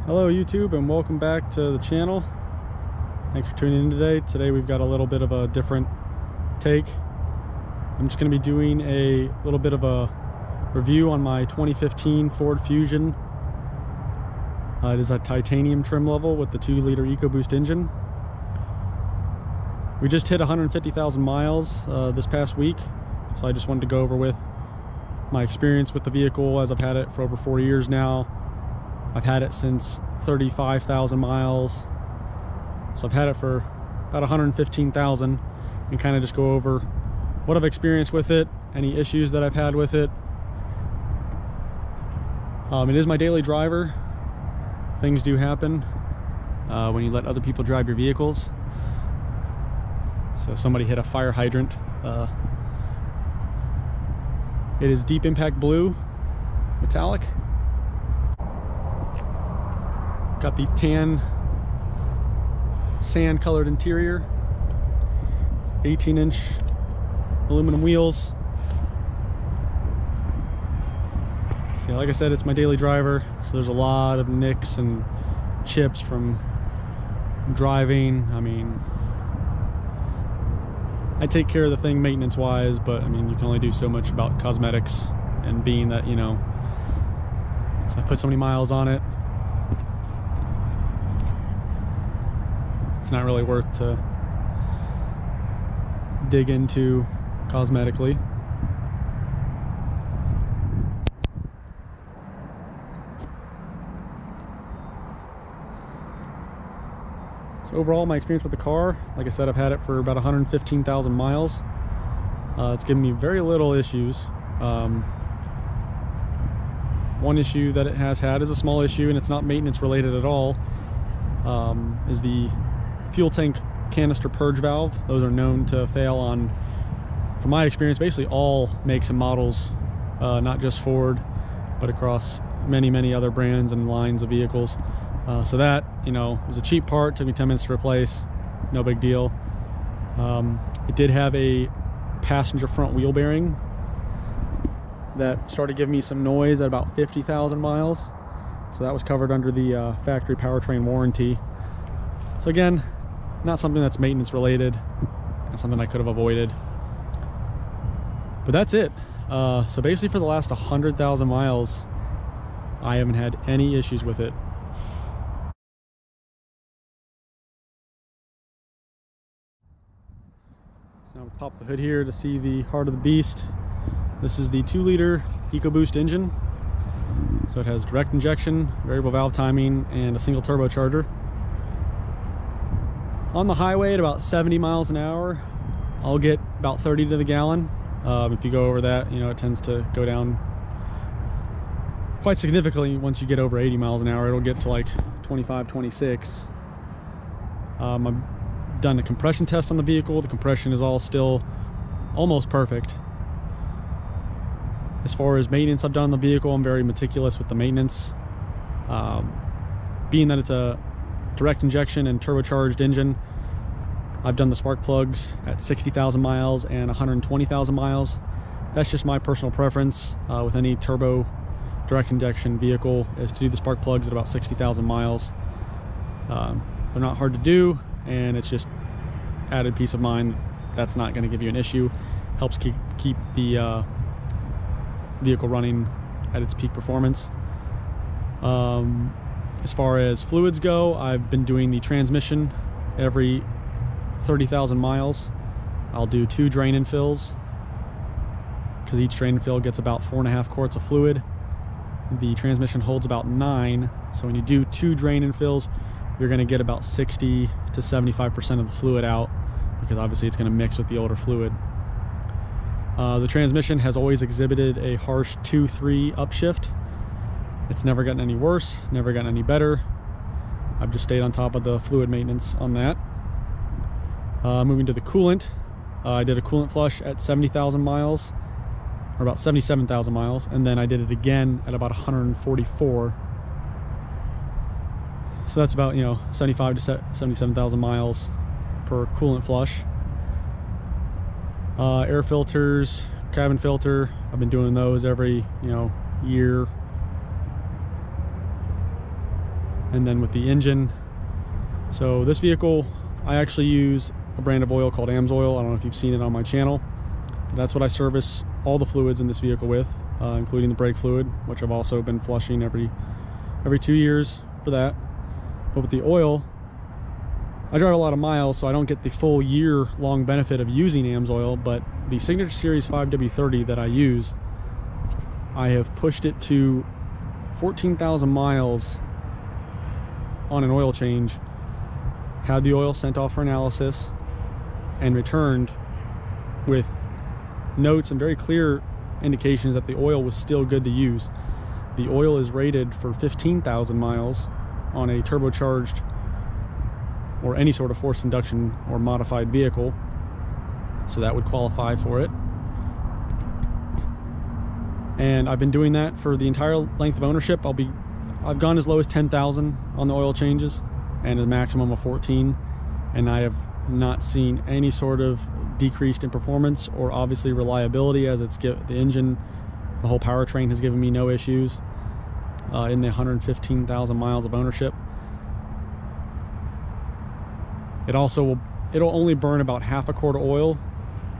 Hello YouTube, and welcome back to the channel. Thanks for tuning in today. Today we've got a little bit of a different take. I'm just going to be doing a little bit of a review on my 2015 Ford Fusion. It is a titanium trim level with the 2-liter EcoBOOST engine. We just hit 150,000 miles this past week, so I just wanted to go over with my experience with the vehicle, as I've had it for over 4 years now. I've had it since 35,000 miles, so I've had it for about 115,000, and kind of just go over what I've experienced with it, any issues that I've had with it. It is my daily driver. Things do happen when you let other people drive your vehicles. So somebody hit a fire hydrant. It is deep impact blue, metallic. Got the tan sand colored interior, 18-inch aluminum wheels. So like I said, it's my daily driver, so there's a lot of nicks and chips from driving. I mean, I take care of the thing maintenance wise, but I mean, you can only do so much about cosmetics, and being that, you know, I put so many miles on it, it's not really worth to dig into cosmetically. So overall, my experience with the car, like I said, I've had it for about 115,000 miles. It's given me very little issues. One issue that it has had is a small issue, and it's not maintenance related at all, is the fuel tank canister purge valve. Those are known to fail on, from my experience, basically all makes and models, not just Ford, but across many other brands and lines of vehicles. So that, you know, was a cheap part, took me 10 minutes to replace, no big deal. It did have a passenger front wheel bearing that started giving me some noise at about 50,000 miles. So that was covered under the factory powertrain warranty. So again, not something that's maintenance related, and something I could have avoided. But that's it. So basically for the last 100,000 miles, I haven't had any issues with it. So now we'll pop the hood here to see the heart of the beast. This is the 2-liter EcoBOOST engine. So it has direct injection, variable valve timing, and a single turbocharger. On the highway at about 70 miles an hour, I'll get about 30 to the gallon. If you go over that, you know, it tends to go down quite significantly. Once you get over 80 miles an hour, it'll get to like 25, 26. I've done a compression test on the vehicle. The compression is all still almost perfect. As far as maintenance I've done on the vehicle, I'm very meticulous with the maintenance. Being that it's a direct injection and turbocharged engine, I've done the spark plugs at 60,000 miles and 120,000 miles. That's just my personal preference with any turbo direct injection vehicle, is to do the spark plugs at about 60,000 miles. They're not hard to do, and it's just added peace of mind. That's not going to give you an issue. Helps keep the vehicle running at its peak performance. As far as fluids go, I've been doing the transmission every 30,000 miles. I'll do 2 drain and fills, because each drain and fill gets about 4.5 quarts of fluid. The transmission holds about 9, so when you do 2 drain and fills, you're going to get about 60 to 75% of the fluid out, because obviously it's going to mix with the older fluid. The transmission has always exhibited a harsh 2-3 upshift. It's never gotten any worse, never gotten any better. I've just stayed on top of the fluid maintenance on that. Moving to the coolant, I did a coolant flush at 70,000 miles, or about 77,000 miles, and then I did it again at about 144. So that's about, you know, 75 to 77,000 miles per coolant flush. Air filters, cabin filter, I've been doing those every, you know, year. and then with the engine. So this vehicle, I actually use a brand of oil called Amsoil. I don't know if you've seen it on my channel, but that's what I service all the fluids in this vehicle with, including the brake fluid, which I've also been flushing every 2 years for that. But with the oil, I drive a lot of miles, so I don't get the full year-long benefit of using Amsoil, but the Signature Series 5W30 that I use, I have pushed it to 14,000 miles on an oil change, had the oil sent off for analysis, and returned with notes and very clear indications that the oil was still good to use. The oil is rated for 15,000 miles on a turbocharged or any sort of forced induction or modified vehicle, so that would qualify for it. And I've been doing that for the entire length of ownership. I've gone as low as 10,000 on the oil changes and a maximum of 14, and I have not seen any sort of decreased in performance or obviously reliability, as the engine, the whole powertrain has given me no issues in the 115,000 miles of ownership. It'll only burn about half a quart of oil,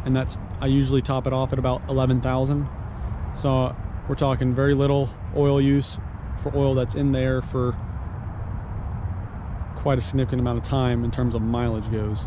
and I usually top it off at about 11,000. So we're talking very little oil use for oil that's in there for quite a significant amount of time in terms of mileage goes.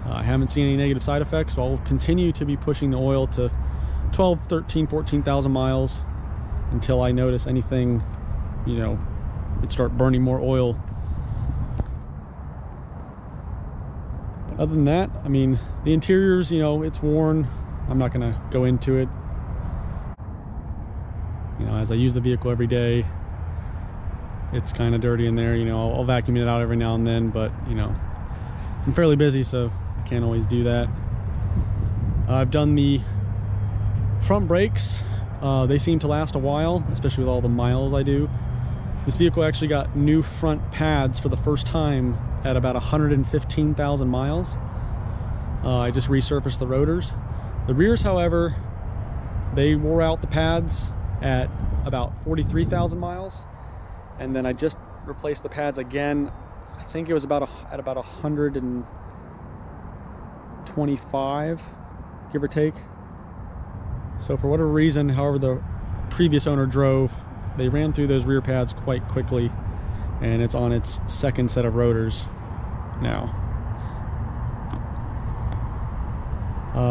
I haven't seen any negative side effects, so I'll continue to be pushing the oil to 12, 13, 14,000 miles until I notice anything, it start burning more oil. But other than that, I mean, the interiors, it's worn. I'm not gonna go into it. As I use the vehicle every day, it's kind of dirty in there. I'll vacuum it out every now and then, but I'm fairly busy, so I can't always do that. I've done the front brakes. They seem to last a while, especially with all the miles I do. This vehicle actually got new front pads for the first time at about 115,000 miles. I just resurfaced the rotors. The rears, however, they wore out the pads at about 43,000 miles, and then I just replaced the pads again. I think it was at about 125, give or take. So for whatever reason, however the previous owner drove, they ran through those rear pads quite quickly, and it's on its second set of rotors now.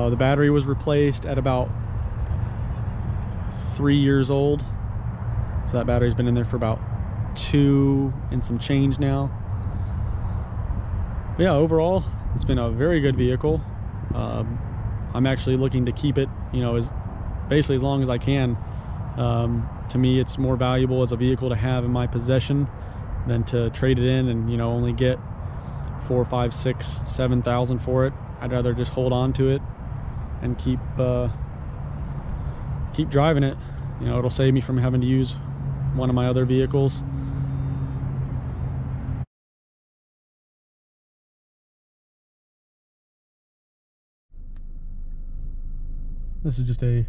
The battery was replaced at about 3 years old, so that battery's been in there for about 2 and some change now. But yeah, overall, it's been a very good vehicle. I'm actually looking to keep it, basically as long as I can. To me, it's more valuable as a vehicle to have in my possession than to trade it in and only get 4, 5, 6, 7,000 for it. I'd rather just hold on to it and keep driving it. It'll save me from having to use one of my other vehicles. This is just a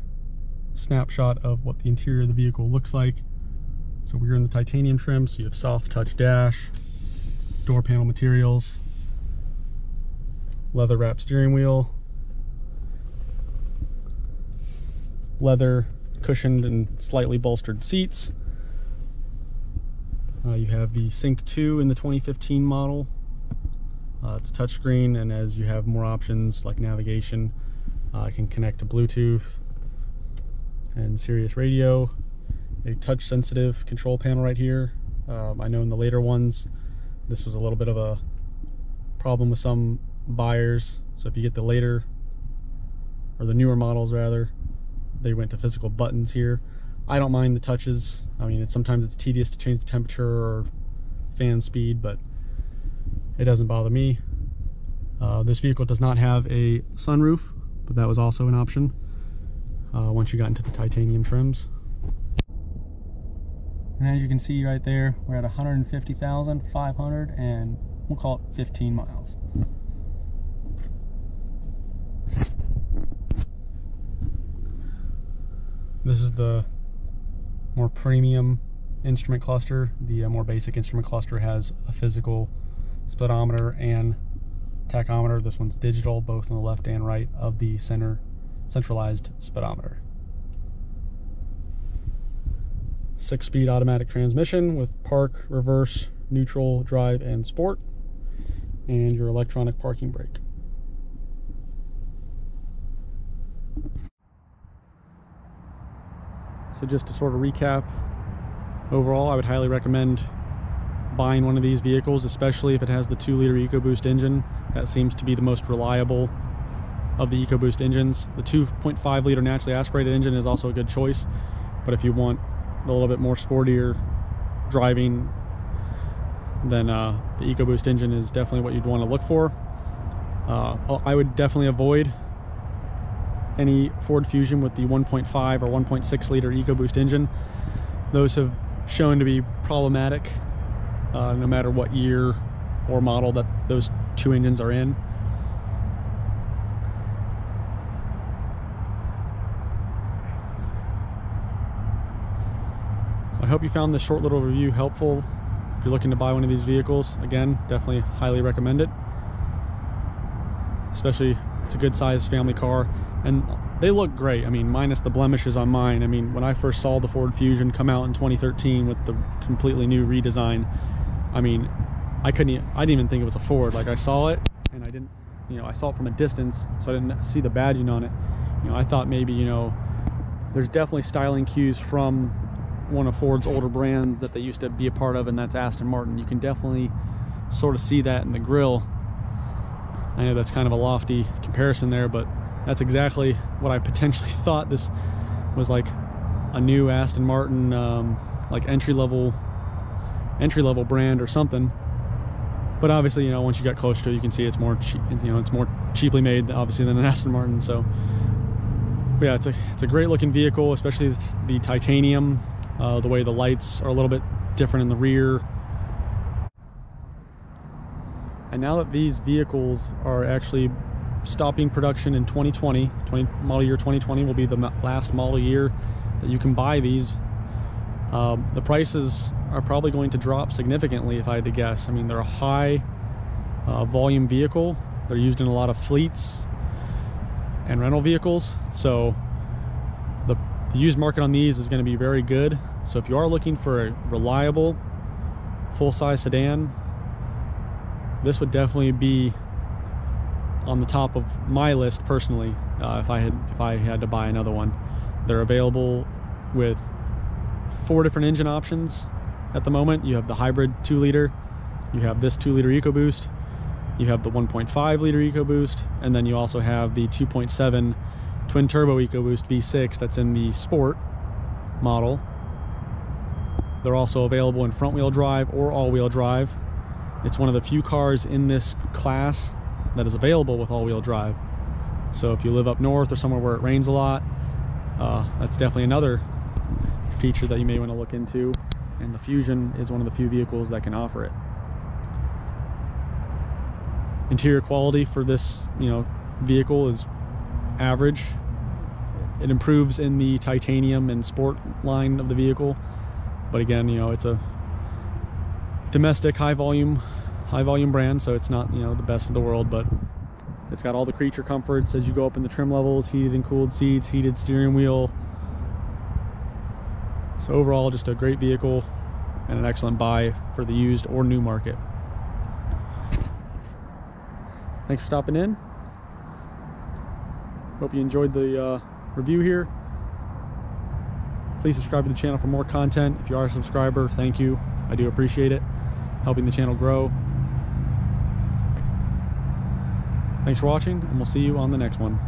snapshot of what the interior of the vehicle looks like. So we're in the titanium trim, so you have soft touch dash, door panel materials, leather wrapped steering wheel, leather cushioned and slightly bolstered seats. You have the Sync 2 in the 2015 model. It's a touchscreen, and as you have more options like navigation, I can connect to Bluetooth and Sirius radio. A touch sensitive control panel right here. I know in the later ones this was a little bit of a problem with some buyers, so if you get the later, or the newer models rather, they went to physical buttons here. I don't mind the touches. I mean, sometimes it's tedious to change the temperature or fan speed, but it doesn't bother me. This vehicle does not have a sunroof, but that was also an option once you got into the titanium trims. And as you can see right there, we're at 150,500 and we'll call it 15 miles. This is the more premium instrument cluster. The more basic instrument cluster has a physical speedometer and tachometer. This one's digital, both on the left and right of the centralized speedometer. 6-speed automatic transmission with park, reverse, neutral, drive, and sport, and your electronic parking brake. So just to sort of recap, overall I would highly recommend buying one of these vehicles, especially if it has the 2-liter EcoBOOST engine. That seems to be the most reliable of the EcoBOOST engines. The 2.5-liter naturally aspirated engine is also a good choice, but if you want a little bit more sportier driving, then the EcoBOOST engine is definitely what you'd want to look for. I would definitely avoid any Ford Fusion with the 1.5 or 1.6 liter EcoBOOST engine. Those have shown to be problematic no matter what year or model that those two engines are in. So I hope you found this short little review helpful. If you're looking to buy one of these vehicles, again, definitely highly recommend it. Especially, it's a good sized family car, and they look great. I mean, minus the blemishes on mine. I mean, when I first saw the Ford Fusion come out in 2013 with the completely new redesign, I mean, I didn't even think it was a Ford. Like, I saw it and I didn't, I saw it from a distance, so I didn't see the badging on it. I thought maybe, there's definitely styling cues from one of Ford's older brands that they used to be a part of, and that's Aston Martin. You can definitely sort of see that in the grille. I know that's kind of a lofty comparison there, but that's exactly what I potentially thought this was, like a new Aston Martin, like entry level brand or something. But obviously, once you get closer to it, you can see it's more cheap. It's more cheaply made, obviously, than an Aston Martin. So, but yeah, it's a great looking vehicle, especially the titanium. The way the lights are a little bit different in the rear. And now that these vehicles are actually stopping production in 2020, model year 2020 will be the last model year that you can buy these. The prices are probably going to drop significantly, if I had to guess. I mean, they're a high volume vehicle. They're used in a lot of fleets and rental vehicles. So the used market on these is going to be very good. So if you are looking for a reliable full-size sedan, this would definitely be on the top of my list personally. If I had to buy another one, they're available with 4 different engine options at the moment. You have the hybrid 2-liter, you have this 2-liter EcoBoost, you have the 1.5-liter EcoBoost, and then you also have the 2.7 twin turbo EcoBoost V6 that's in the sport model. They're also available in front-wheel drive or all-wheel drive. It's one of the few cars in this class that is available with all-wheel drive. So if you live up north or somewhere where it rains a lot, that's definitely another feature that you may want to look into. And the Fusion is one of the few vehicles that can offer it. Interior quality for this, vehicle is average. It improves in the titanium and sport line of the vehicle, but again, it's a domestic high volume brand, so it's not the best in the world, but it's got all the creature comforts as you go up in the trim levels: heated and cooled seats, heated steering wheel. So overall, just a great vehicle and an excellent buy for the used or new market. Thanks for stopping in. Hope you enjoyed the review here. Please subscribe to the channel for more content. If you are a subscriber, thank you. I do appreciate it, helping the channel grow. Thanks for watching, and we'll see you on the next one.